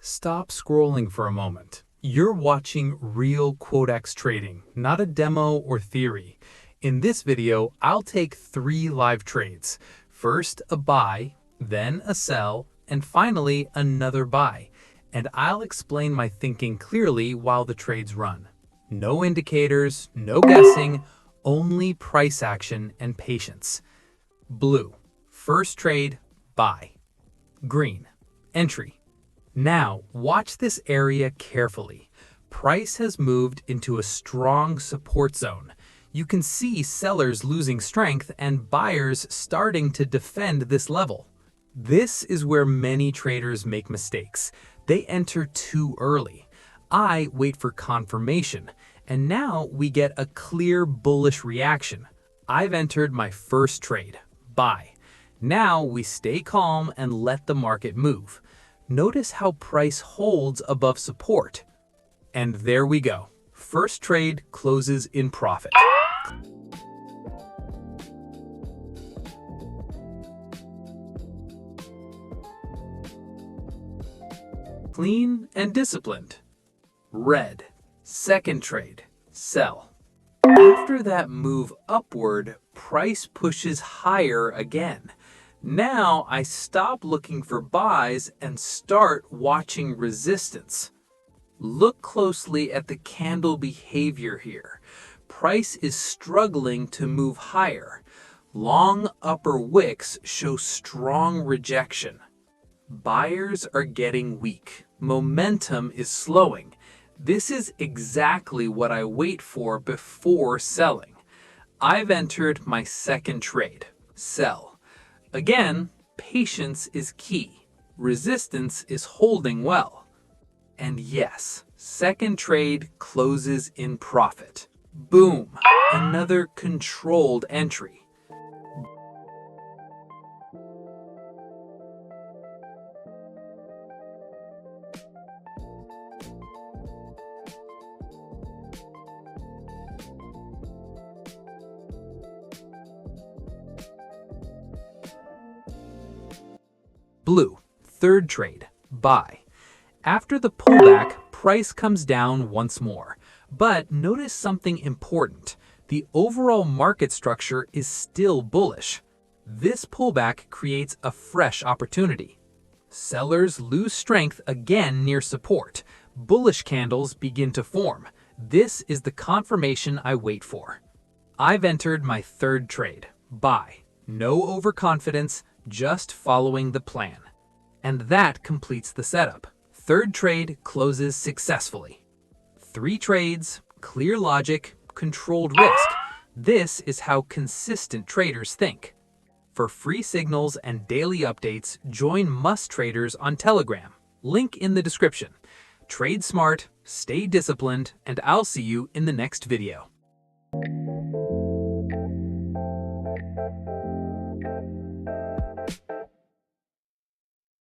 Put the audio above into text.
Stop scrolling for a moment. You're watching real Quotex trading, not a demo or theory. In this video, I'll take 3 live trades. First, a buy, then a sell, and finally, another buy. And I'll explain my thinking clearly while the trades run. No indicators, no guessing, only price action and patience. Blue, first trade, buy. Green, entry. Now, watch this area carefully. Price has moved into a strong support zone. You can see sellers losing strength and buyers starting to defend this level. This is where many traders make mistakes. They enter too early. I wait for confirmation, and now we get a clear bullish reaction. I've entered my first trade, buy. Now we stay calm and let the market move. Notice how price holds above support. And there we go. First trade closes in profit. Clean and disciplined. Red, second trade, sell. After that move upward, price pushes higher again. Now I stop looking for buys and start watching resistance. Look closely at the candle behavior here. Price is struggling to move higher. Long upper wicks show strong rejection. Buyers are getting weak. Momentum is slowing. This is exactly what I wait for before selling. I've entered my second trade, sell. Again, patience is key. Resistance is holding well. And yes, second trade closes in profit. Boom, another controlled entry. Blue, third trade, buy. After the pullback, price comes down once more. But notice something important. The overall market structure is still bullish. This pullback creates a fresh opportunity. Sellers lose strength again near support. Bullish candles begin to form. This is the confirmation I wait for. I've entered my third trade, buy. No overconfidence, just following the plan. And that completes the setup. Third trade closes successfully. 3 trades, clear logic, controlled risk. This is how consistent traders think. For free signals and daily updates, join Mus Traders on Telegram. Link in the description. Trade smart, stay disciplined, and I'll see you in the next video.